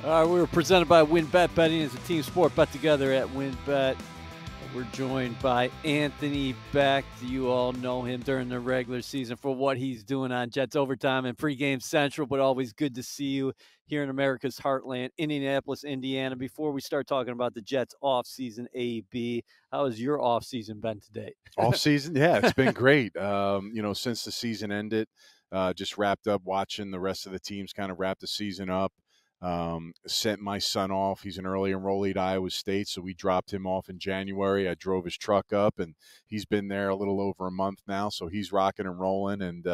All right, we were presented by WinBet. Betting is a team sport. Bet together at WinBet. We're joined by Anthony Becht. You all know him during the regular season for what he's doing on Jets Overtime and Pregame Central, but always good to see you here in America's heartland, Indianapolis, Indiana. Before we start talking about the Jets offseason, AB, how has your offseason been today? Offseason, yeah, it's been great. Since the season ended, just wrapped up watching the rest of the teams kind of wrap the season up. Sent my son off. He's an early enrollee at Iowa State, so we dropped him off in January. I drove his truck up, and he's been there a little over a month now, so he's rocking and rolling and,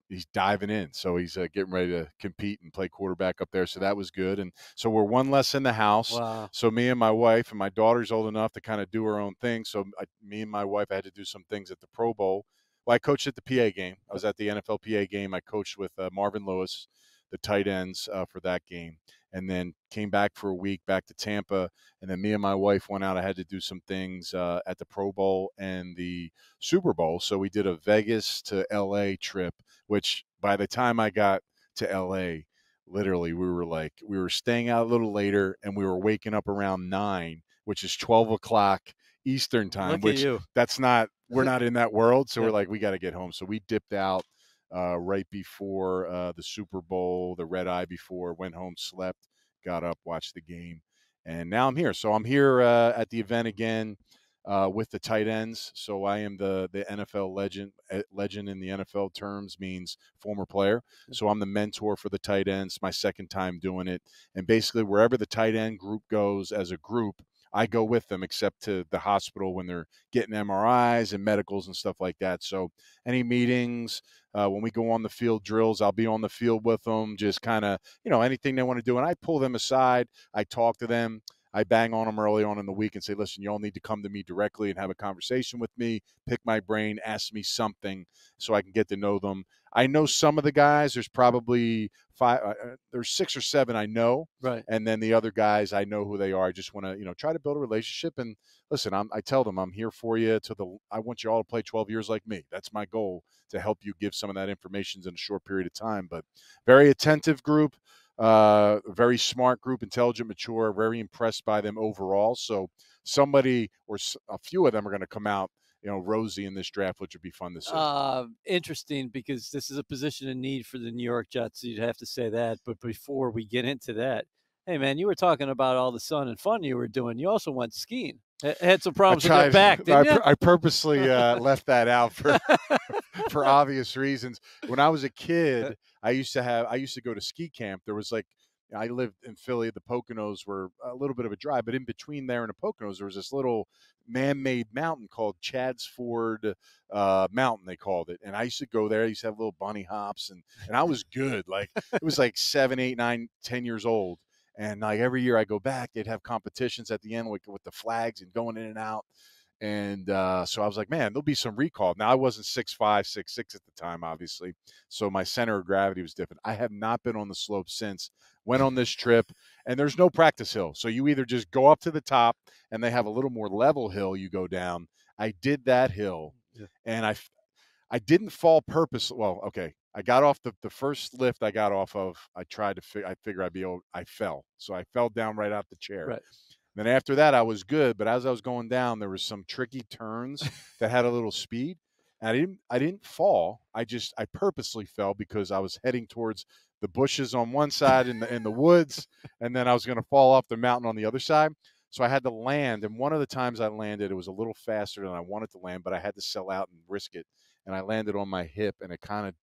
he's diving in. So he's getting ready to compete and play quarterback up there. So that was good. And so we're one less in the house. Wow. So me and my wife, and my daughter's old enough to kind of do her own thing. So me and my wife had to do some things at the Pro Bowl. Well, I coached at the PA game. I was at the NFL PA game. I coached with Marvin Lewis, the tight ends for that game, and then came back for a week back to Tampa. And then me and my wife went out. I had to do some things at the Pro Bowl and the Super Bowl. So we did a Vegas to LA trip, which by the time I got to LA, literally we were staying out a little later, and we were waking up around 9, which is 12 o'clock Eastern time, which we're not in that world. So Yeah. we're like, we got to get home. So we dipped out right before the Super Bowl, the red eye before, went home, slept, got up, watched the game, and now I'm here. So I'm here at the event again with the tight ends. So I am the NFL legend. Legend in the NFL terms means former player. So I'm the mentor for the tight ends. My second time doing it, and basically wherever the tight end group goes as a group, I go with them, except to the hospital when they're getting MRIs and medicals and stuff like that. So any meetings, when we go on the field drills, I'll be on the field with them, just kind of, anything they want to do. And I pull them aside. I talk to them. I bang on them early on in the week and say, listen, you all need to come to me directly and have a conversation with me, pick my brain, ask me something so I can get to know them. I know some of the guys. There's probably there's 6 or 7 I know. Right. And then the other guys, I know who they are. I just want to, try to build a relationship. And listen, I tell them I'm here for you I want you all to play 12 years like me. That's my goal, to help you give some of that information in a short period of time. But very attentive group. Very smart group, intelligent, mature, very impressed by them overall. So somebody or a few of them are going to come out, rosy in this draft, which would be fun to see. Interesting, because this is a position in need for the New York Jets. So you'd have to say that. But before we get into that, hey, man, you were talking about all the sun and fun you were doing. You also went skiing. Had some problems with your back, didn't you? I purposely left that out for obvious reasons. When I was a kid, I used to go to ski camp. There was I lived in Philly. The Poconos were a little bit of a drive, but in between there and the Poconos, there was this little man-made mountain called Chadsford Mountain, they called it. And I used to go there. I used to have little bunny hops, and I was good. It was 7, 8, 9, 10 years old. And every year I go back, they'd have competitions at the end with the flags and going in and out. And so I was like, man, there'll be some recall. Now, I wasn't 6'5", 6'6" at the time, obviously. So my center of gravity was different. I have not been on the slope since. Went on this trip, and there's no practice hill. So you either just go up to the top, and they have a little more level hill you go down. I did that hill, and I didn't fall purposely. Well, okay. I got off the first lift I got off of. I figured I'd be able. I fell. So I fell down right out the chair. Right. Then after that, I was good. But as I was going down, there was some tricky turns that had a little speed. And I didn't fall. I purposely fell because I was heading towards the bushes on one side in the woods, and then I was going to fall off the mountain on the other side. So I had to land. And one of the times I landed, it was a little faster than I wanted to land, but I had to sell out and risk it. And I landed on my hip, and it kind of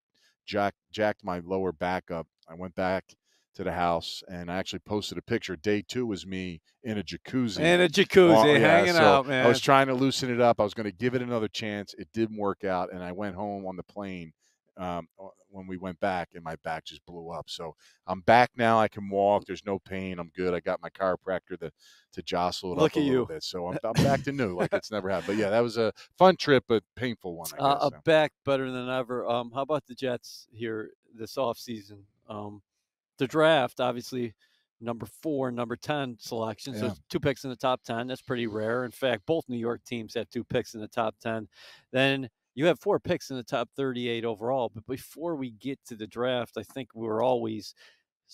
jacked my lower back up. I went back to the house, and I actually posted a picture. Day 2 was me in a jacuzzi. Hanging out, man. I was trying to loosen it up. I was going to give it another chance. It didn't work out, and I went home on the plane when we went back, and my back just blew up. So I'm back now. I can walk. There's no pain. I'm good. I got my chiropractor to jostle it up a little bit. So I'm back to new, like it's never happened. But yeah, that was a fun trip, but painful one, I guess. Back better than ever. How about the Jets here this offseason? The draft, obviously, number 4 and number 10 selections. Yeah. So 2 picks in the top 10. That's pretty rare. In fact, both New York teams have 2 picks in the top 10. Then you have 4 picks in the top 38 overall. But before we get to the draft, I think we're always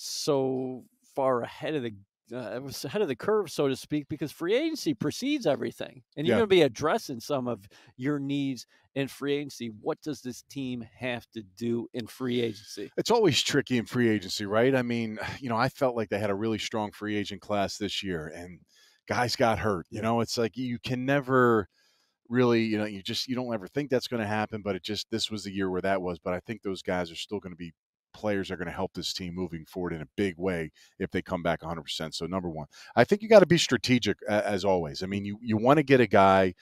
so far ahead of the it was ahead of the curve, so to speak, because free agency precedes everything, and you're Yeah. going to be addressing some of your needs in free agency. What does this team have to do in free agency? It's always tricky in free agency, right? I mean, I felt like they had a really strong free agent class this year and guys got hurt. Yeah. It's like you can never really, you don't ever think that's going to happen, but this was the year where that was. But I think those guys are still going to be players that are going to help this team moving forward in a big way if they come back 100%. So number one, I think you got to be strategic as always. I mean, you want to get a guy.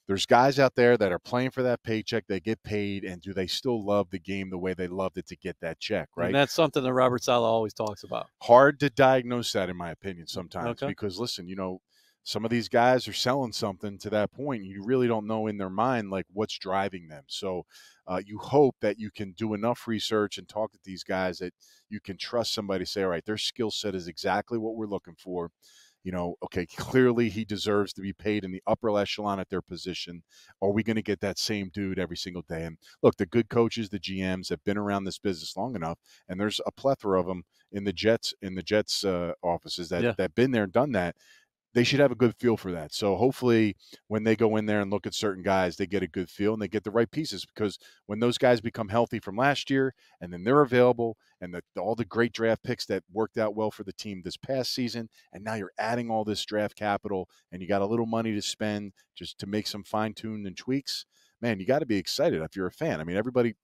There's guys out there that are playing for that paycheck. They get paid, and do they still love the game the way they loved it to get that check, And right? that's something that Robert Saleh always talks about. Hard to diagnose that, in my opinion, sometimes Okay. because listen, some of these guys are selling something to that point. You really don't know in their mind like what's driving them. So you hope that you can do enough research and talk to these guys that you can trust somebody to say, all right, their skill set is exactly what we're looking for. Okay, clearly he deserves to be paid in the upper echelon at their position. Are we going to get that same dude every single day? And look, the good coaches, the GMs have been around this business long enough, and there's a plethora of them in the Jets offices that Yeah. that been there and done that. They should have a good feel for that. So hopefully when they go in there and look at certain guys, they get a good feel and they get the right pieces because when those guys become healthy from last year and then they're available and all the great draft picks that worked out well for the team this past season, and now you're adding all this draft capital and you got a little money to spend just to make some fine tune and tweaks, man, you got to be excited if you're a fan. I mean, everybody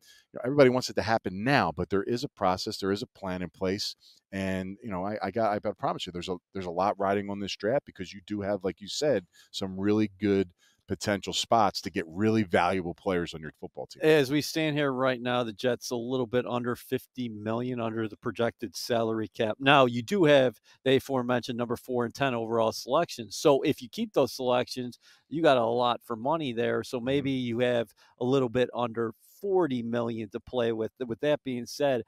wants it to happen now, but there is a process, there is a plan in place. And I promise you, there's a lot riding on this draft because you do have, like you said, some really good potential spots to get really valuable players on your football team. As we stand here right now, the Jets a little bit under 50 million under the projected salary cap. Now you do have the aforementioned number 4 and 10 overall selections. So if you keep those selections, you got a lot for money there. So maybe you have a little bit under 40 million to play with. With that being said,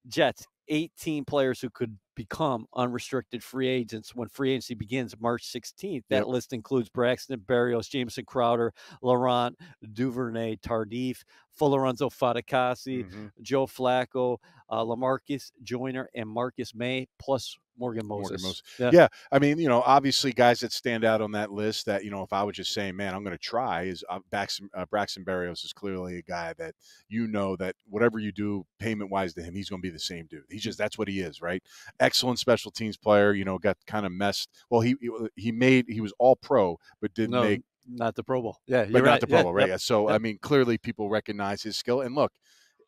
Jets, 18 players who could become unrestricted free agents when free agency begins March 16th. That Yep. list includes Braxton Berrios, Jameson Crowder, Laurent Duvernay Tardif, Lorenzo Fatukasi, hmm Joe Flacco, Lamarcus Joyner, and Marcus May, plus Morgan Morgan Moses. Moses. Yeah. Yeah, I mean, obviously guys that stand out on that list that, if I was just saying, man, I'm going to try is Braxton Berrios is clearly a guy that that whatever you do payment wise to him, he's going to be the same dude. That's what he is, right? Excellent special teams player. Got kind of messed. Well, he was all pro, but didn't No, make, not the Pro Bowl. Yeah, but you're not right. the Pro Yeah, Bowl, right? yep, Yeah. So I yep. mean, clearly people recognize his skill, and look,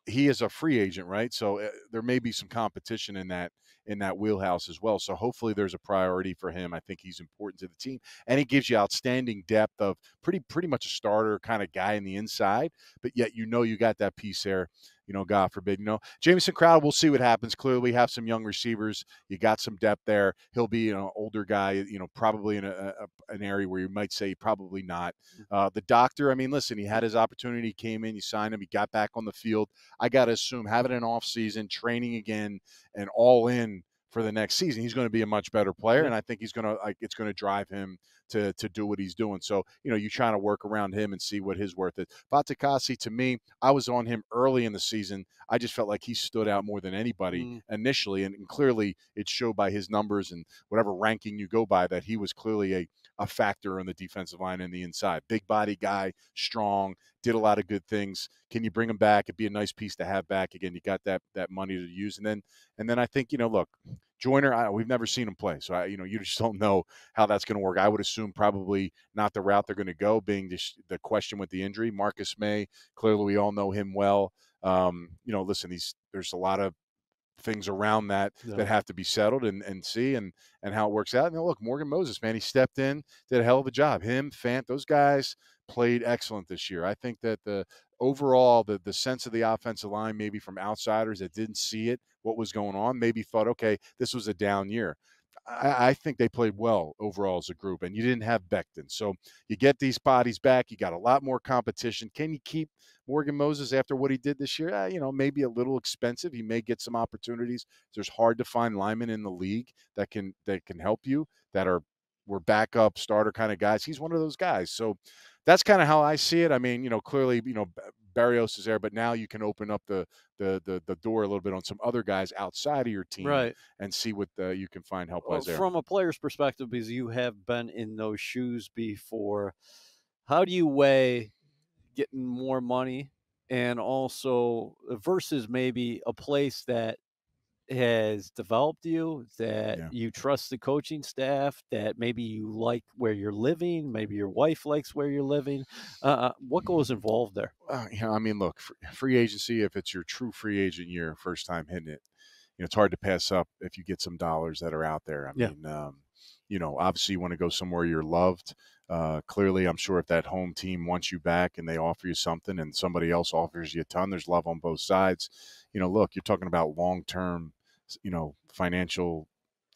he is a free agent, right? So there may be some competition in that wheelhouse as well. So hopefully there's a priority for him. I think he's important to the team, and he gives you outstanding depth of pretty much a starter kind of guy in the inside. But yet you got that piece there. God forbid. Jameson Crowder. We'll see what happens. Clearly, we have some young receivers. You got some depth there. He'll be an older guy. Probably in an area where you might say probably not. The doctor. I mean, listen, he had his opportunity. He came in. You signed him. He got back on the field. I got to assume having an off season, training again, and all in for the next season, he's going to be a much better player, Yeah. and I think it's going to drive him to do what he's doing. So you're trying to work around him and see what his worth is. Fatukasi, to me, I was on him early in the season. I just felt like he stood out more than anybody Mm. initially, and clearly it showed by his numbers and whatever ranking you go by that he was clearly a factor on the defensive line and the inside. Big body guy, strong, did a lot of good things. Can you bring him back? It'd be a nice piece to have back again. You got that money to use, and then I think look, Joyner, we've never seen him play, so you just don't know how that's going to work. I would assume probably not the route they're going to go, being the question with the injury. Marcus May, clearly we all know him well. Listen, there's a lot of things around that Yeah. have to be settled and see and how it works out. And look, Morgan Moses, man, he stepped in, did a hell of a job. Him, Fant, those guys played excellent this year. I think that the overall the sense of the offensive line, maybe from outsiders that didn't see what was going on, maybe thought, okay, this was a down year. I think they played well overall as a group, and you didn't have Becton. So you get these bodies back. You got a lot more competition. Can you keep Morgan Moses after what he did this year? Maybe a little expensive. He may get some opportunities. There's hard to find linemen in the league that can help you that were backup starter kind of guys. He's one of those guys. So that's kind of how I see it. I mean, clearly, Barrios is there, but now you can open up the door a little bit on some other guys outside of your team Right. and see what you can find help Well, wise there. from a player's perspective, because you have been in those shoes before, how do you weigh getting more money and also versus maybe a place that has developed you, that Yeah. you trust the coaching staff, that maybe you like where you're living, maybe your wife likes where you're living? What goes involved there? I mean, look, free agency, if it's your true free agent year, first time hitting it, it's hard to pass up if you get some dollars that are out there. I Yeah. mean, obviously you want to go somewhere you're loved. Clearly, I'm sure if that home team wants you back and they offer you something and somebody else offers you a ton, there's love on both sides. Look, you're talking about long-term, financial,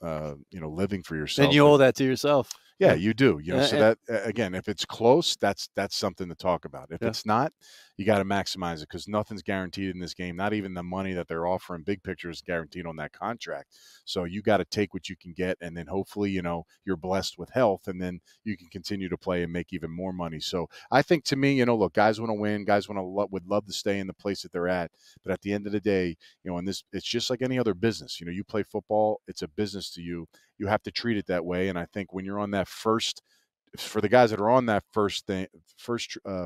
living for And yourself. you owe that to yourself. Yeah, you do. So And that again, if it's close, that's something to talk about. If yeah. it's not, you got to maximize it because nothing's guaranteed in this game. Not even the money that they're offering. Big picture is guaranteed on that contract. So you got to take what you can get, and then hopefully, you're blessed with health, and then you can continue to play and make even more money. So I think to me, look, guys want to win. Guys would love to stay in the place that they're at. But at the end of the day, in this, it's just like any other business. You play football. It's a business to you. You have to treat it that way. And I think when you're on that for the guys that are on that first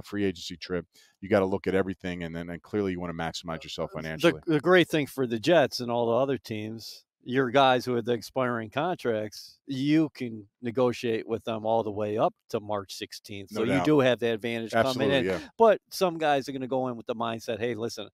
free agency trip, you got to look at everything. And then clearly you want to maximize yourself financially. The great thing for the Jets and all the other teams, your guys who have the expiring contracts, you can negotiate with them all the way up to March 16th. So No you doubt. do have the advantage coming Absolutely, in. yeah. But some guys are going to go in with the mindset, hey, listen,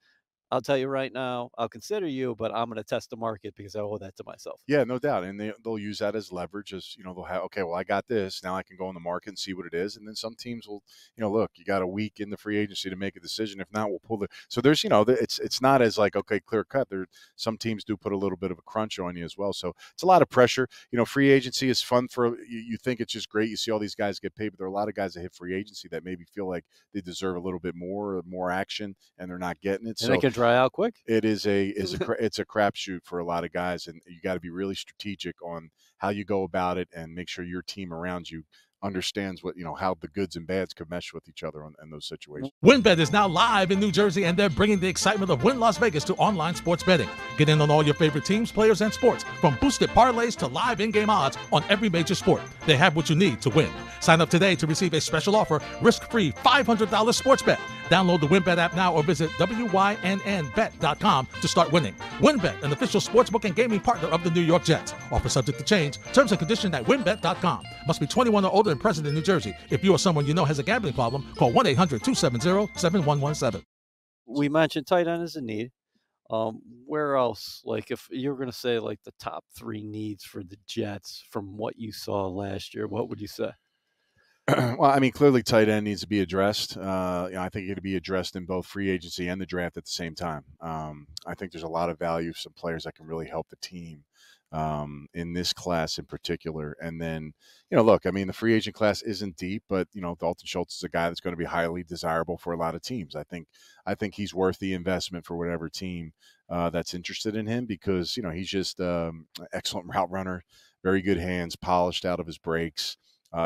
I'll tell you right now, I'll consider you, but I'm going to test the market because I owe that to myself. Yeah, no doubt. And they'll use that as leverage as, they'll have, okay, well, I got this. Now I can go in the market and see what it is. And then some teams will, look, you got a week in the free agency to make a decision. If not, we'll pull the, so there's, it's not as like, okay, clear cut. Some teams do put a little bit of a crunch on you as well. So it's a lot of pressure. Free agency is fun you think it's just great. You see all these guys get paid, but there are a lot of guys that hit free agency that maybe feel like they deserve a little bit more action and they're not getting it. And they can dry out quick. It is it's a crapshoot for a lot of guys, and you got to be really strategic on how you go about it and make sure your team around you understands what how the goods and bads could mesh with each other in those situations. WynnBET is now live in New Jersey, and they're bringing the excitement of Wynn Las Vegas to online sports betting. Get in on all your favorite teams, players, and sports, from boosted parlays to live in-game odds on every major sport. They have what you need to win. Sign up today to receive a special offer, risk-free $500 sports bet. Download the WynnBET app now or visit wynnbet.com to start winning. WynnBET, an official sportsbook and gaming partner of the New York Jets. Offer subject to change. Terms and conditions at wynnbet.com. Must be 21 or older and present in New Jersey. If you or someone you know has a gambling problem, call 1-800-270-7117. We mentioned tight end is a need. Where else? Like if you're going to say like the top 3 needs for the Jets from what you saw last year, what would you say? Well, I mean, clearly tight end needs to be addressed. I think it could be addressed in both free agency and the draft at the same time. I think there's a lot of value, some players that can really help the team in this class in particular. And then, look, I mean, the free agent class isn't deep, but, Dalton Schultz is a guy that's going to be highly desirable for a lot of teams. I think he's worth the investment for whatever team that's interested in him because, he's just an excellent route runner, very good hands, polished out of his breaks.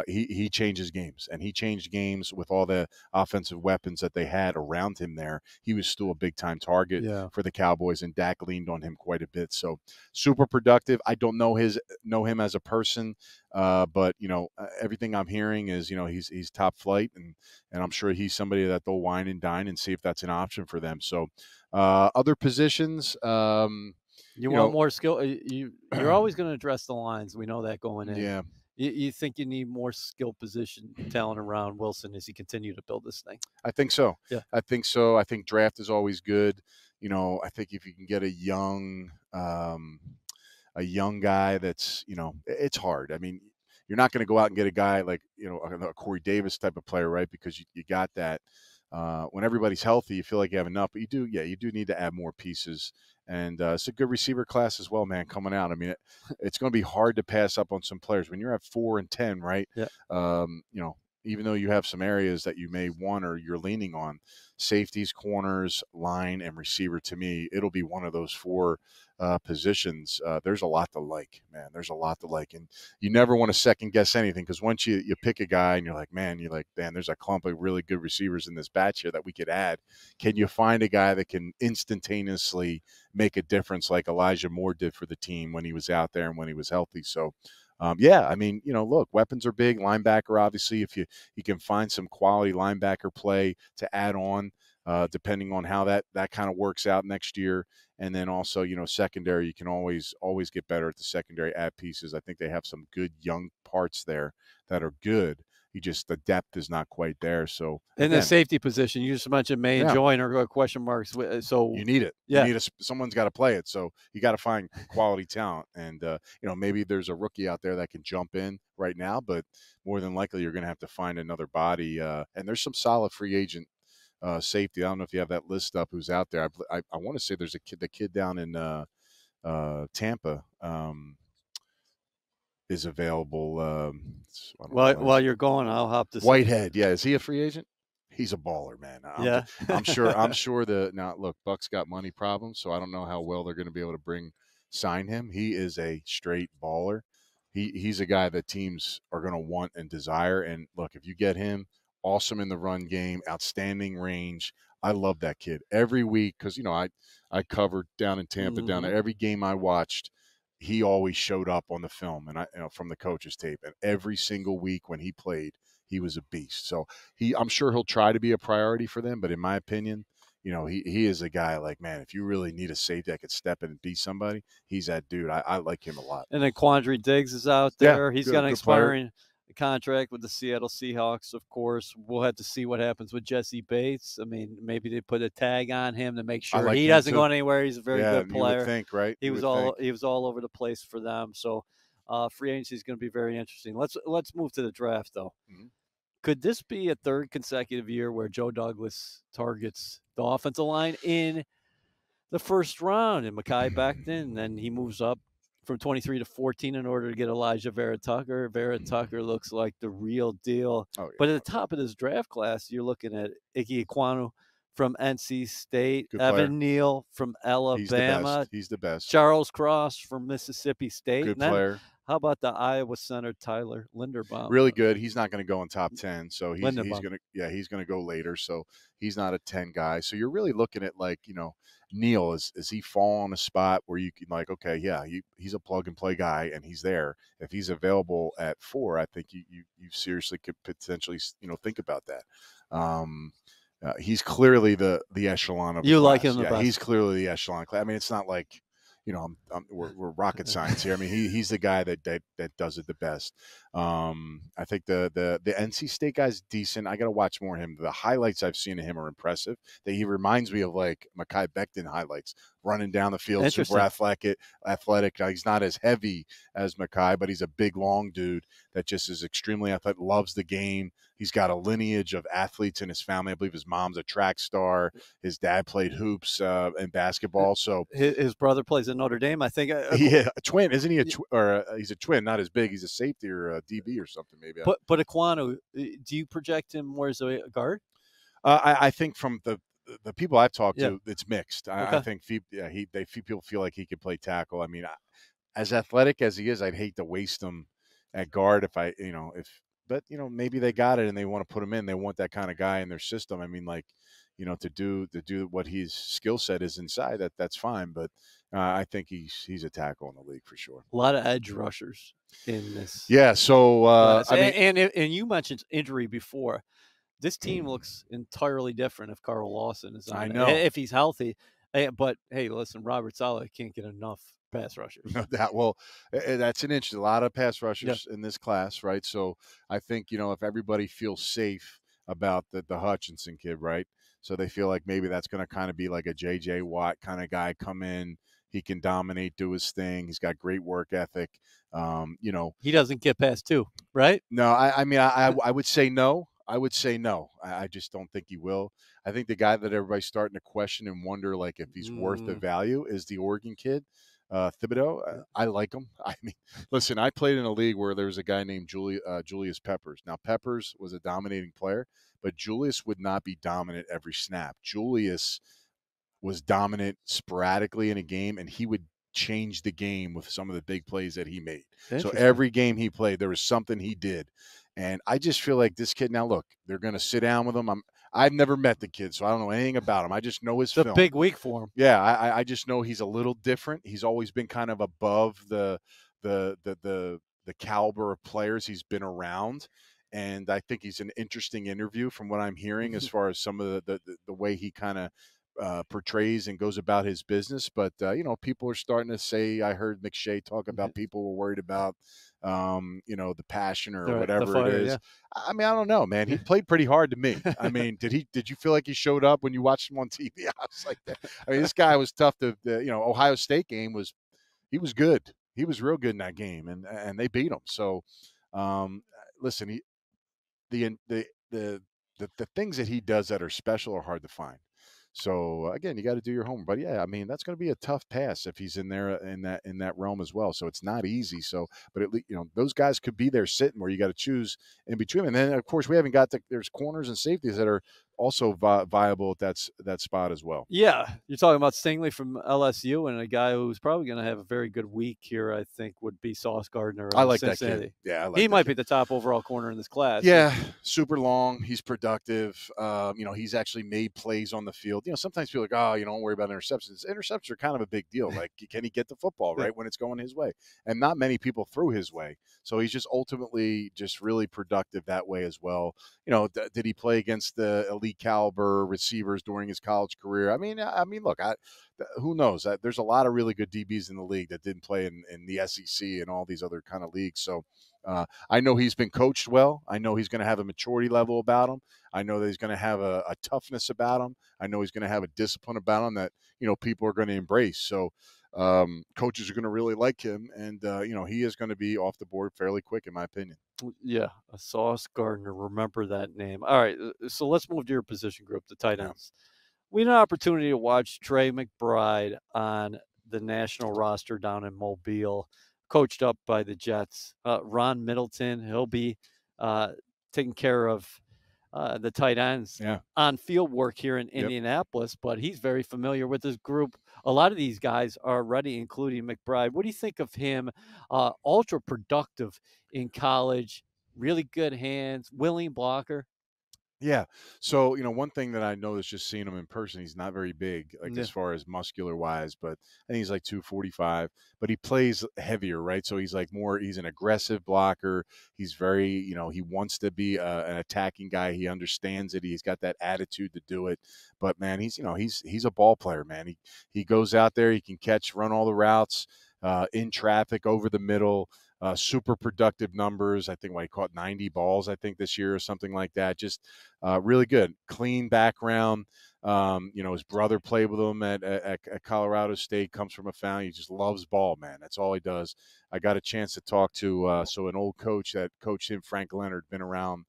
He changes games, and he changed games with all the offensive weapons that they had around him there. He was still a big-time target for the Cowboys, and Dak leaned on him quite a bit. So super productive. I don't know him as a person, but, everything I'm hearing is, he's top flight, and I'm sure he's somebody that they'll wine and dine and see if that's an option for them. So other positions you want more skill. You're always going to address the lines. We know that going in. Yeah. You think you need more skill position talent around Wilson as he continue to build this thing? I think so. Yeah. I think so. I think draft is always good. I think if you can get a young guy that's, it's hard. I mean, you're not going to go out and get a guy like, a Corey Davis type of player, right? Because you got that. When everybody's healthy, you feel like you have enough, but you do need to add more pieces. And it's a good receiver class as well, man, coming out. I mean, it's going to be hard to pass up on some players when you're at 4 and 10, right? Yeah. even though you have some areas that you may want or you're leaning on, safeties, corners, line, and receiver, to me, it'll be one of those four positions. There's a lot to like, man. There's a lot to like. And you never want to second guess anything, because once you pick a guy and you're like, man, there's a clump of really good receivers in this batch here that we could add. Can you find a guy that can instantaneously make a difference like Elijah Moore did for the team when he was out there and when he was healthy? So, yeah, I mean, look, weapons are big. Linebacker, obviously, if you can find some quality linebacker play to add on, depending on how that kind of works out next year. And then also, secondary, you can always get better at the secondary, add pieces. I think they have some good young parts there that are good. The depth is not quite there. So in the safety position, you just mentioned May and Joyner are question marks. So you need it. Yeah. You need someone's got to play it. So you got to find quality talent. And, maybe there's a rookie out there that can jump in right now, but more than likely you're going to have to find another body. And there's some solid free agent safety. I don't know if you have that list up who's out there. I want to say there's the kid down in Tampa is available. While you're going, I'll hop this. Whitehead, yeah, is he a free agent? He's a baller, man. I'm sure. Now look, Buck's got money problems, so I don't know how well they're going to be able to sign him. He is a straight baller. He's a guy that teams are going to want and desire. And look, if you get him, awesome in the run game, outstanding range. I love that kid every week because I covered down in Tampa, down there. Every game I watched, he always showed up on the film and from the coach's tape. And every single week when he played, he was a beast. So I'm sure he'll try to be a priority for them. But in my opinion, he is a guy like, man, if you really need a safety that could step in and be somebody, he's that dude. I like him a lot. And then Quandre Diggs is out there. Yeah, he's got an expiring contract with the Seattle Seahawks, of course. We'll have to see what happens with Jesse Bates. I mean, maybe they put a tag on him to make sure he doesn't go anywhere. He's a very good player. You would think, right? He was all over the place for them. So free agency is going to be very interesting. Let's move to the draft, though. Mm-hmm. Could this be a third consecutive year where Joe Douglas targets the offensive line in the first round and Mekhi Becton, and then he moves up from 23 to 14 in order to get Elijah Vera Tucker? Vera Tucker looks like the real deal. Oh, yeah. But at the top of this draft class, you're looking at Ike Ekwonu from NC State, Evan Neal from Alabama. He's the best. Charles Cross from Mississippi State. Good player. How about the Iowa center Tyler Linderbaum? Really good. He's not going to go in top 10, so he's going to go later. So he's not a 10 guy. So you're really looking at Neal, is he fall on a spot where you can okay, yeah, he's a plug and play guy and he's there. If he's available at 4, I think you seriously could potentially think about that. He's clearly the echelon of the class. Like him the best. He's clearly the echelon. I mean, it's not like we're rocket science here. I mean, he's the guy that does it the best. I think the NC State guy's decent. I got to watch more of him. The highlights I've seen of him are impressive. He reminds me of Mekhi Becton highlights, running down the field, super athletic. He's not as heavy as Mekhi, but he's a big, long dude that just is extremely athletic, loves the game. He's got a lineage of athletes in his family. I believe his mom's a track star. His dad played hoops and basketball. So his brother plays at Notre Dame, I think. Yeah, a twin, isn't he? He's a twin, not as big. He's a safety or a DB or something, maybe. But Ekwonu, do you project him more as a guard? I think from the people I've talked to, it's mixed. I think people feel like he could play tackle. I mean, as athletic as he is, I'd hate to waste him at guard but maybe they got it and they want to put him in. They want that kind of guy in their system. I mean, to do what his skill set is inside, that's fine. But I think he's a tackle in the league for sure. A lot of edge rushers in this. Yeah. So and you mentioned injury before. This team looks entirely different if Carl Lawson is on. I know if he's healthy. But hey, listen, Robert Saleh can't get enough pass rushers. Well, that's an issue. A lot of pass rushers in this class, right? So I think if everybody feels safe about the Hutchinson kid, right? So they feel like maybe that's going to kind of be like a J.J. Watt kind of guy, come in, he can dominate, do his thing. He's got great work ethic. He doesn't get past 2, right? No, I mean, I would say no. I just don't think he will. I think the guy that everybody's starting to question and wonder if he's worth the value is the Oregon kid. Thibodeau, I like him. I mean, listen, I played in a league where there was a guy named Julius Peppers. Now, Peppers was a dominating player, but Julius would not be dominant every snap. Julius was dominant sporadically in a game, and he would change the game with some of the big plays that he made. So every game he played, there was something he did. And I just feel like this kid, now look, they're going to sit down with him. I've never met the kid, so I don't know anything about him. I just know his film. It's a big week for him. Yeah, I just know he's a little different. He's always been kind of above the caliber of players he's been around. And I think he's an interesting interview from what I'm hearing as far as some of the way he kind of portrays and goes about his business. But, people are starting to say, I heard McShay talk about people were worried about, the passion or whatever it is. Yeah. I mean, I don't know, man. He played pretty hard to me. I mean, did you feel like he showed up when you watched him on TV? I was like, I mean, this guy was tough to, Ohio State game he was good. He was real good in that game, and they beat him. So, listen, the things that he does that are special are hard to find. So again, you got to do your homework. But yeah, I mean, that's going to be a tough pass if he's in there in that realm as well. So it's not easy. So, but at least those guys could be there sitting where you got to choose in between. And then of course we haven't got there's corners and safeties that are also viable at that spot as well. Yeah, you're talking about Stingley from LSU, and a guy who's probably going to have a very good week here, I think, would be Sauce Gardner. I like Cincinnati. that kid. Yeah, he might be the top overall corner in this class. Yeah, super long. He's productive. He's actually made plays on the field. Sometimes people are like, don't worry about interceptions. Interceptions are kind of a big deal. Like, can he get the football right when it's going his way? And not many people threw his way. So he's just ultimately just really productive that way as well. Did he play against the elite caliber receivers during his college career? I mean, look, who knows? There's a lot of really good DBs in the league that didn't play in the SEC and all these other kind of leagues. So I know he's been coached well. I know he's going to have a maturity level about him. I know that he's going to have a toughness about him. I know he's going to have a discipline about him that, people are going to embrace. So coaches are going to really like him. And, he is going to be off the board fairly quick, in my opinion. Yeah, a Sauce Gardner. Remember that name. All right, so let's move to your position group, the tight ends. We had an opportunity to watch Trey McBride on the national roster down in Mobile, coached up by the Jets. Ron Middleton, he'll be taking care of the tight ends on field work here in Indianapolis, but he's very familiar with this group. A lot of these guys are already, including McBride. What do you think of him? Ultra productive in college, really good hands, willing blocker. Yeah. So, one thing that I noticed just seeing him in person, he's not very big, as far as muscular wise, but I think he's like 245, but he plays heavier, right? So he's he's an aggressive blocker. He's very, he wants to be an attacking guy. He understands it. He's got that attitude to do it. But man, he's a ball player, man. He goes out there, he can run all the routes in traffic over the middle. Super productive numbers. I think he caught 90 balls, I think, this year or something like that. Just really good. Clean background. His brother played with him at Colorado State, comes from a family. He just loves ball, man. That's all he does. I got a chance to talk to an old coach that coached him, Frank Leonard, been around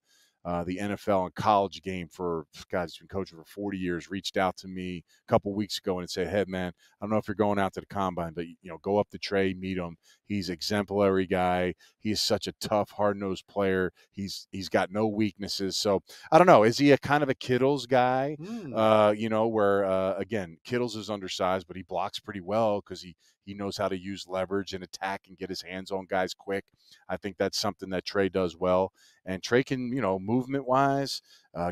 the NFL and college game he's been coaching for 40 years, reached out to me a couple weeks ago and said, hey, man, I don't know if you're going out to the combine, but, go up to Trey, meet him. He's exemplary guy. He is such a tough, hard-nosed player. He's got no weaknesses. So I don't know. Is he a kind of a Kittles guy? Where, again, Kittles is undersized, but he blocks pretty well because he knows how to use leverage and attack and get his hands on guys quick. I think that's something that Trey does well. And Trey can, movement-wise,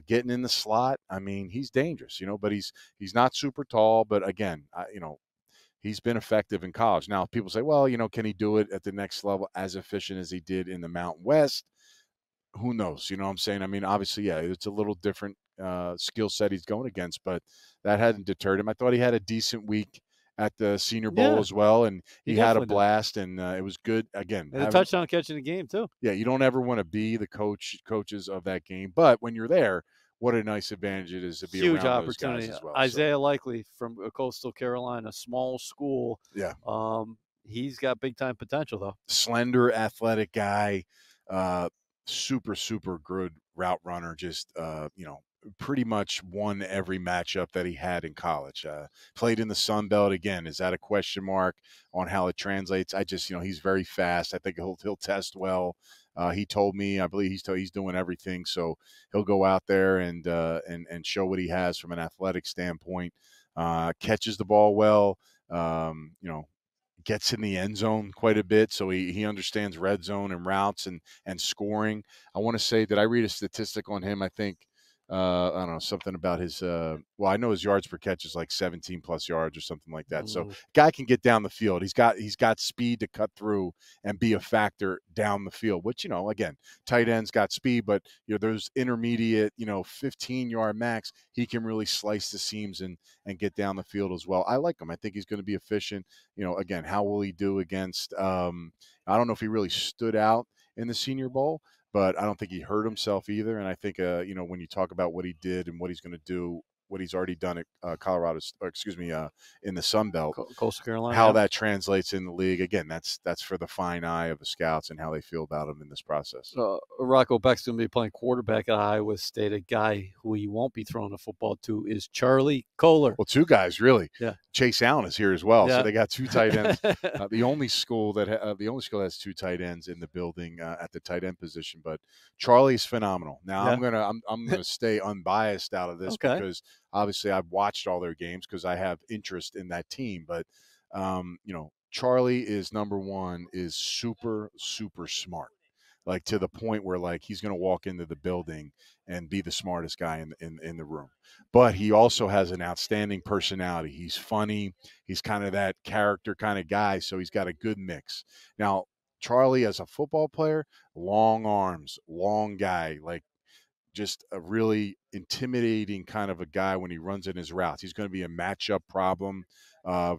getting in the slot, I mean, he's dangerous, but he's not super tall. But again, he's been effective in college. Now, people say, well, can he do it at the next level as efficient as he did in the Mountain West? Who knows? You know what I'm saying? I mean, obviously, yeah, it's a little different skill set he's going against, but that hadn't deterred him. I thought he had a decent week at the Senior Bowl as well, and he had a blast, and it was good. Again, and a touchdown catch in the game too. Yeah, you don't ever want to be the coaches of that game, but when you're there, what a nice advantage it is to be huge around opportunity. Those guys as well. Isaiah Likely from Coastal Carolina, small school. Yeah, he's got big time potential though. Slender, athletic guy, super good route runner. Just pretty much won every matchup that he had in college. Played in the Sun Belt again. Is that a question mark on how it translates? I just, he's very fast. I think he'll test well. He told me, I believe he's doing everything, so he'll go out there and show what he has from an athletic standpoint. Catches the ball well. Gets in the end zone quite a bit, so he understands red zone and routes and scoring. I want to say, did I read a statistic on him? I think I don't know, something about his I know his yards per catch is like 17 plus yards or something like that. So guy can get down the field. He's got speed to cut through and be a factor down the field, which, again, tight ends got speed, but those intermediate, 15-yard max, he can really slice the seams and get down the field as well. I like him. I think he's going to be efficient. Again, how will he do against I don't know if he really stood out in the Senior Bowl, but I don't think he hurt himself either. And I think, when you talk about what he did and what he's going to do, what he's already done at in the Sun Belt, Coastal Carolina, how that translates in the league. Again, that's for the fine eye of the scouts and how they feel about him in this process. Rocco Becht's going to be playing quarterback at Iowa State. A guy who he won't be throwing the football to is Charlie Kohler. Well, two guys, really. Yeah. Chase Allen is here as well, yeah. So they got two tight ends. The only school that has two tight ends in the building at the tight end position. But Charlie's phenomenal. Now yeah. I'm gonna stay unbiased out of this because obviously I've watched all their games because I have interest in that team. But Charlie is number one, is super, super smart. Like to the point where like he's going to walk into the building and be the smartest guy in the room. But he also has an outstanding personality. He's funny. He's kind of that character kind of guy. So he's got a good mix. Now, Charlie as a football player, long arms, long guy, like just a really intimidating kind of a guy when he runs in his routes. He's going to be a matchup problem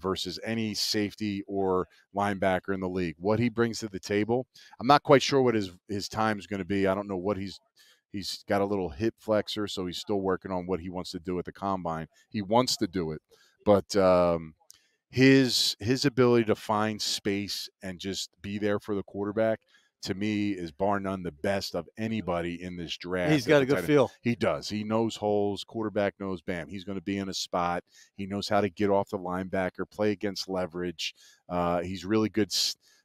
versus any safety or linebacker in the league. What he brings to the table, I'm not quite sure what his time is going to be. I don't know what he's got a little hip flexor, so he's still working on what he wants to do at the combine. He wants to do it, but his ability to find space and just be there for the quarterback, to me, is bar none the best of anybody in this draft. He's got a good feel. He does. He knows holes. Quarterback knows, bam, he's going to be in a spot. He knows how to get off the linebacker, play against leverage. He's really good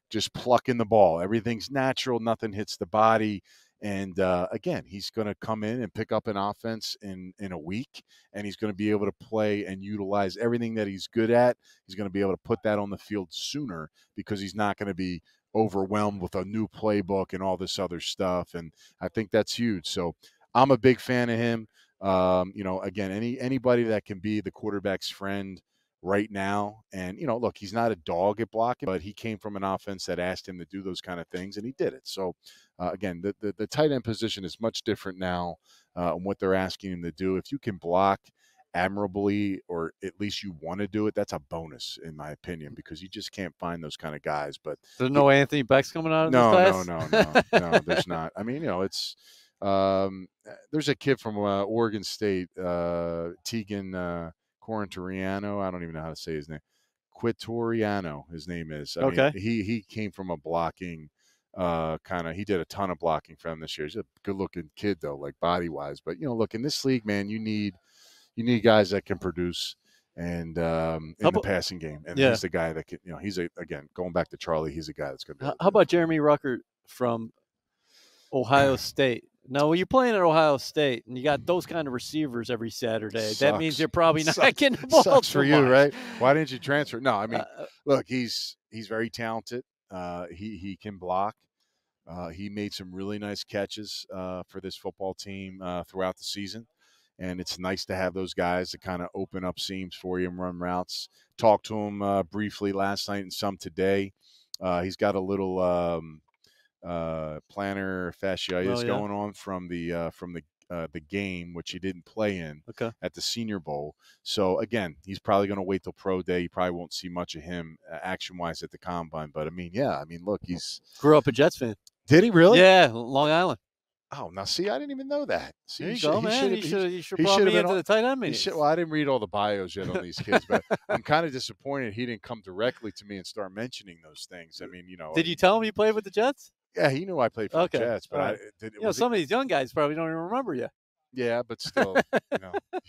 just plucking the ball. Everything's natural. Nothing hits the body. And, again, he's going to come in and pick up an offense in a week, and he's going to be able to play and utilize everything that he's good at. He's going to be able to put that on the field sooner because he's not going to be overwhelmed with a new playbook and all this other stuff. And I think that's huge. So I'm a big fan of him. Again, anybody that can be the quarterback's friend right now. And, look, he's not a dog at blocking, but he came from an offense that asked him to do those kind of things, and he did it. So, again, the tight end position is much different now on what they're asking him to do. If you can block admirably, or at least you want to do it, that's a bonus in my opinion, because you just can't find those kind of guys. But there's no Anthony Becht coming out of this class? No, there's not. I mean, it's there's a kid from Oregon State, Tegan Quarantoriano. I don't even know how to say his name. Quitoriano, his name is. I mean, he came from a blocking he did a ton of blocking for him this year. He's a good looking kid though, like body wise. But look, in this league, man, you need guys that can produce and in the passing game. And he's the guy that can, again, going back to Charlie, he's a guy that's going to be. How about Jeremy Ruckert from Ohio State? Now, when you're playing at Ohio State and you got those kind of receivers every Saturday, that means you're probably not getting the ball. Sucks for you, right? Why didn't you transfer? No, I mean, look, he's very talented. He can block. He made some really nice catches for this football team throughout the season. And it's nice to have those guys to kind of open up seams for you and run routes. Talked to him briefly last night and some today. He's got a little plantar fasciitis going on from the game, which he didn't play in at the Senior Bowl. So, again, he's probably going to wait till pro day. You probably won't see much of him action-wise at the combine. But, look, he's – grew up a Jets fan. Did he really? Yeah, Long Island. Oh, now see, I didn't even know that. See, there you go, man. You should brought me into the tight end meetings. Well, I didn't read all the bios yet on these kids, but I'm kind of disappointed he didn't come directly to me and start mentioning those things. I mean, Did you tell him you played with the Jets? Yeah, he knew I played for the Jets, but some of these young guys probably don't even remember you. Yeah, but still, you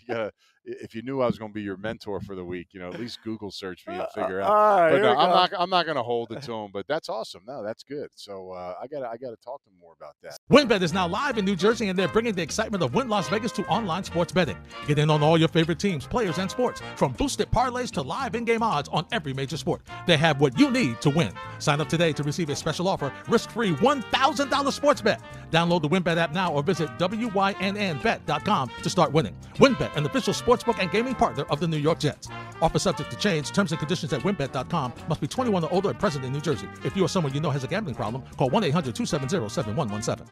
gotta. If you knew I was going to be your mentor for the week, at least Google search me and figure out. All right, But here no, we go. I'm not going to hold it to him. But that's awesome. No, that's good. So I gotta talk to him more about that. WynnBET is now live in New Jersey, and they're bringing the excitement of Wynn Las Vegas to online sports betting. Get in on all your favorite teams, players, and sports, from boosted parlays to live in-game odds on every major sport. They have what you need to win. Sign up today to receive a special offer, risk-free $1,000 sports bet. Download the WynnBET app now or visit wynnbet.com to start winning. WynnBET, an official sportsbook and gaming partner of the New York Jets. Offer subject to change. Terms and conditions at wynnbet.com. Must be 21 or older and present in New Jersey. If you or someone you know has a gambling problem, call 1-800-270-7117.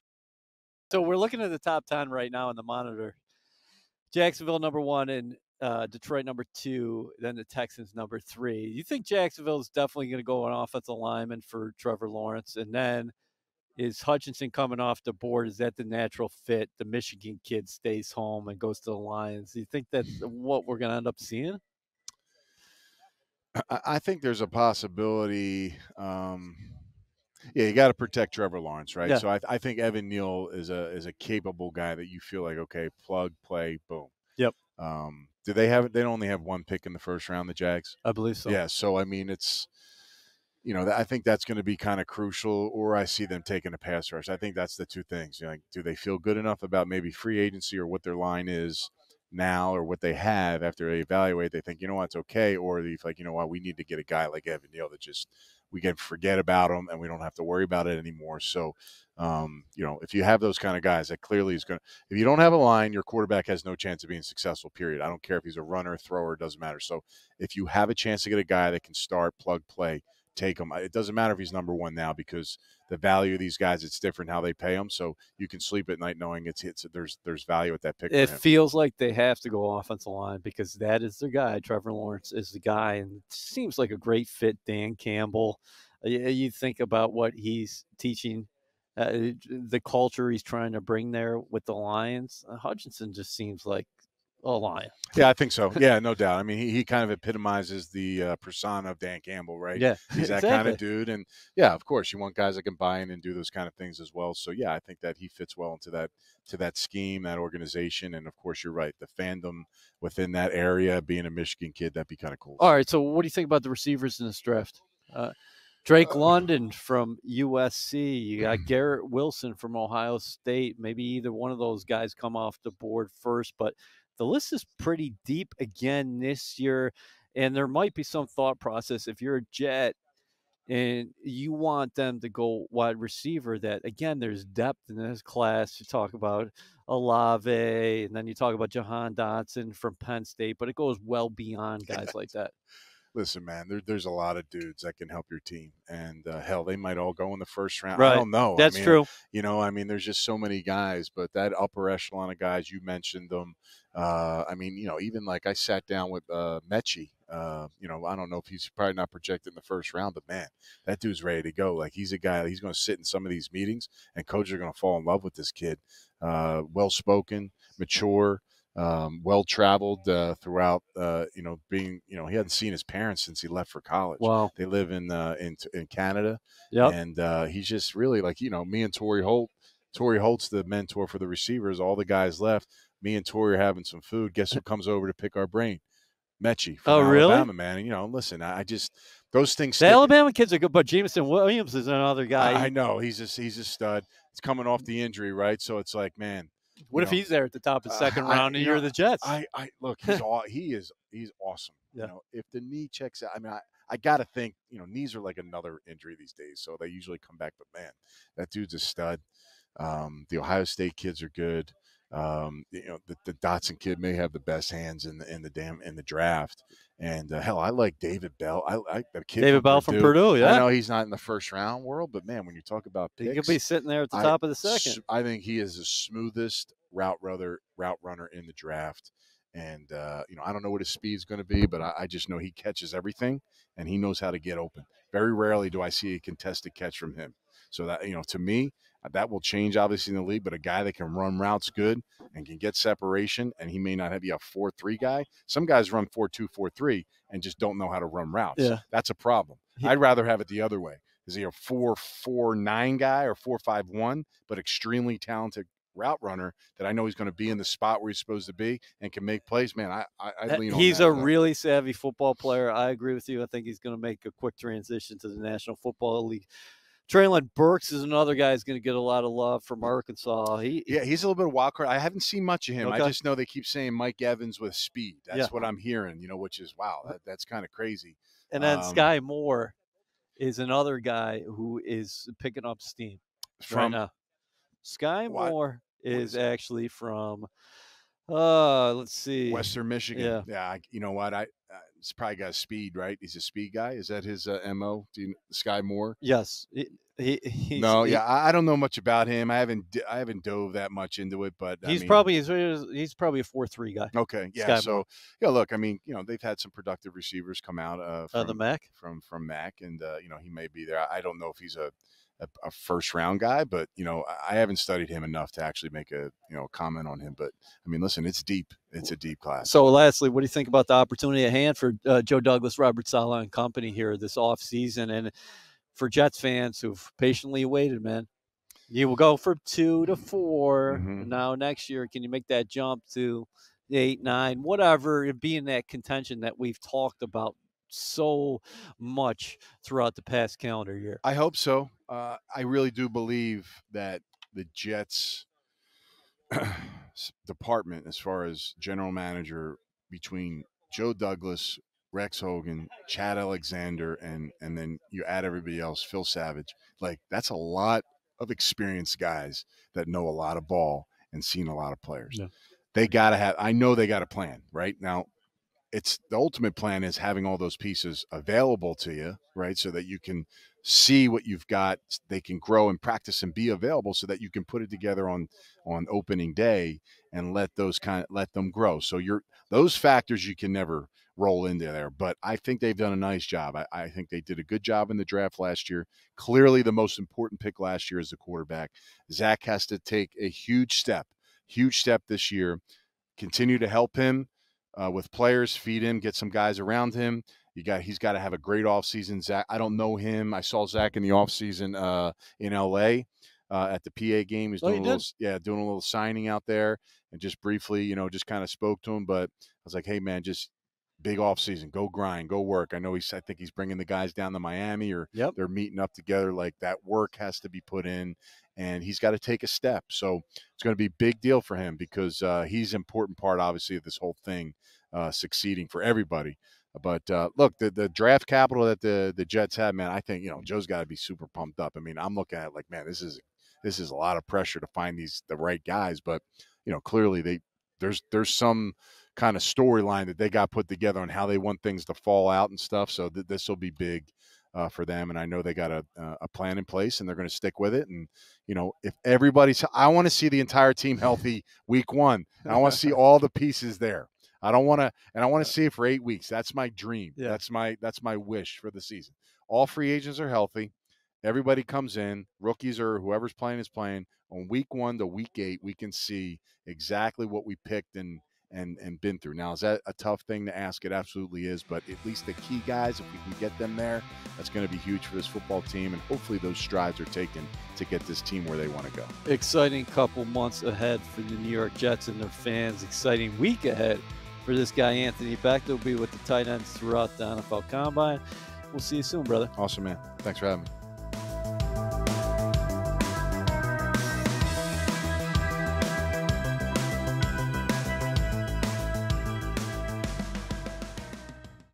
So we're looking at the top 10 right now on the monitor. Jacksonville number 1 and Detroit number 2, then the Texans number 3. You think Jacksonville is definitely going to go an offensive lineman for Trevor Lawrence? And then is Hutchinson coming off the board? Is that the natural fit? The Michigan kid stays home and goes to the Lions. Do you think that's what we're going to end up seeing? I think there's a possibility. Yeah, you got to protect Trevor Lawrence, right? Yeah. So I think Evan Neal is a capable guy that you feel like, okay, plug, play, boom. Yep. Do they have? They only have one pick in the first round, the Jags. I believe so. Yeah. So I mean, it's I think that's going to be kind of crucial. Or I see them taking a pass rush. I think that's the two things. Like, do they feel good enough about maybe free agency or what their line is now or what they have after they evaluate? They think, it's okay. Or they like, we need to get a guy like Evan Neal that just we can forget about him and we don't have to worry about it anymore. So, if you have those kind of guys, that clearly is going to – if you don't have a line, your quarterback has no chance of being successful, period. I don't care if he's a runner, thrower, it doesn't matter. So if you have a chance to get a guy that can start, plug, play, take him. It doesn't matter if he's number 1 now because the value of these guys, it's different how they pay them. So you can sleep at night knowing there's value at that pick. It feels like they have to go offensive line because that is their guy. Trevor Lawrence is the guy, and it seems like a great fit. Dan Campbell. You think about what he's teaching, the culture he's trying to bring there with the Lions. Hutchinson just seems like a Lion. Yeah, I think so. Yeah, no doubt. I mean, he kind of epitomizes the persona of Dan Campbell, right? Yeah, he's that exactly. kind of dude. And yeah, of course, you want guys that can buy in and do those kind of things as well. So yeah, I think that he fits well into that scheme, that organization. And of course, you're right. The fandom within that area, being a Michigan kid, that'd be kind of cool. All right. So what do you think about the receivers in this draft? Drake London from USC. You got Garrett Wilson from Ohio State. Maybe either one of those guys come off the board first, but the list is pretty deep again this year, and there might be some thought process if you're a Jet and you want them to go wide receiver that, again, there's depth in this class. You talk about Olave, and then you talk about Jahan Dotson from Penn State, but it goes well beyond guys like that. Listen, man, there's a lot of dudes that can help your team. And, hell, they might all go in the first round. Right. I don't know. That's true. There's just so many guys. But that upper echelon of guys, you mentioned them. Even like I sat down with Mechie. I don't know if he's probably not projected in the first round, but, man, that dude's ready to go. Like, he's a guy he's going to sit in some of these meetings, and coaches are going to fall in love with this kid. Well-spoken, mature. Well-traveled throughout, being, he hadn't seen his parents since he left for college. Wow. They live in Canada. Yep. And he's just really like, me and Torrey Holt. Torrey Holt's the mentor for the receivers. All the guys left. Me and Torrey are having some food. Guess who comes over to pick our brain? Mechie from Alabama, man. And, listen, I just – those things – The Alabama kids are good, but Jameson Williams is another guy. I know. He's a stud. He's coming off the injury, right? So it's like, man – what if he's there at the top of the second round and you're the Jets? Look, he's awesome. Yeah. If the knee checks out, I got to think, knees are like another injury these days, so they usually come back. But man, that dude's a stud. The Ohio State kids are good. The Dotson kid may have the best hands in the draft. And hell, I like David Bell. I like the kid. David Bell from Purdue. Yeah, I know he's not in the first round world, but man, when you talk about picks, he could be sitting there at the top of the second. I think he is the smoothest route runner in the draft. And I don't know what his speed's going to be, but I just know he catches everything and he knows how to get open. Very rarely do I see a contested catch from him. So that, to me, that will change obviously in the league, but a guy that can run routes good and can get separation, and he may not be a 4-3 guy. Some guys run 4-2, 4-3 and just don't know how to run routes. Yeah. That's a problem. I'd rather have it the other way. Is he a 4-4-9 guy or 4-5-1, but extremely talented route runner that I know he's going to be in the spot where he's supposed to be and can make plays, man, I lean on He's that a really savvy football player. I agree with you. I think he's going to make a quick transition to the National Football League. Traylon Burks is another guy who's going to get a lot of love from Arkansas. He's a little bit of a wild card. I haven't seen much of him. Okay. I just know they keep saying Mike Evans with speed. That's what I'm hearing, which is, wow, that's kind of crazy. And then Sky Moore is another guy who is picking up steam right now. Sky Moore is actually from, let's see, Western Michigan. Yeah. You know what? He's probably got speed, right? He's a speed guy. Is that his MO? Sky Moore? Yes. I don't know much about him. I haven't dove that much into it, but he's probably a 4.3 guy. Okay, yeah. So look, I mean, they've had some productive receivers come out from the MAC, from MAC, and he may be there. I don't know if he's a first round guy, but I haven't studied him enough to actually make a comment on him. But I mean, listen, it's deep. It's a deep class. So lastly, what do you think about the opportunity at hand for Joe Douglas, Robert Saleh, and company here this offseason? And for Jets fans who've patiently waited, man, you will go from 2 to 4. Mm-hmm. Now next year, can you make that jump to 8, 9, whatever, and be in that contention that we've talked about so much throughout the past calendar year? I hope so. I really do believe that the Jets department, as far as general manager, between Joe Douglas, Rex Hogan, Chad Alexander, and then you add everybody else, Phil Savage, like that's a lot of experienced guys that know a lot of ball and seen a lot of players. Yeah. They got to have, I know they got a plan right now. It's the ultimate plan is having all those pieces available to you, right? So that you can see what you've got. They can grow and practice and be available so that you can put it together on opening day and let them grow. So those factors you can never roll into there, but I think they've done a nice job. I think they did a good job in the draft last year. Clearly the most important pick last year is the quarterback. Zach has to take a huge step this year, continue to help him with players, feed him, get some guys around him. He's got to have a great offseason. Zach, I don't know him. I saw Zach in the offseason in LA at the PA game. He's doing a little signing out there, and just briefly, just kind of spoke to him. But I was like, hey man, just big offseason, go grind, go work. I think he's bringing the guys down to Miami, or they're meeting up together. Like that work has to be put in, and he's got to take a step. So it's going to be a big deal for him because he's an important part, obviously, of this whole thing succeeding for everybody. But look, the draft capital that the Jets have, man, I think Joe's got to be super pumped up. I mean, I'm looking at it like, man, this is a lot of pressure to find the right guys. But clearly there's some kind of storyline that they got put together on how they want things to fall out and stuff. So this will be big for them, and I know they got a plan in place, and they're going to stick with it. And if everybody's, I want to see the entire team healthy week 1. I want to see all the pieces there. I want to see it for 8 weeks. That's my dream. Yeah. That's my wish for the season. All free agents are healthy. Everybody comes in. Rookies or whoever's playing is playing. On week 1 to week 8, we can see exactly what we picked and been through. Now, is that a tough thing to ask? It absolutely is. But at least the key guys, if we can get them there, that's going to be huge for this football team. And hopefully those strides are taken to get this team where they want to go. Exciting couple months ahead for the New York Jets and their fans. Exciting week ahead for this guy, Anthony Becht. He'll be with the tight ends throughout the NFL Combine. We'll see you soon, brother. Awesome, man. Thanks for having me.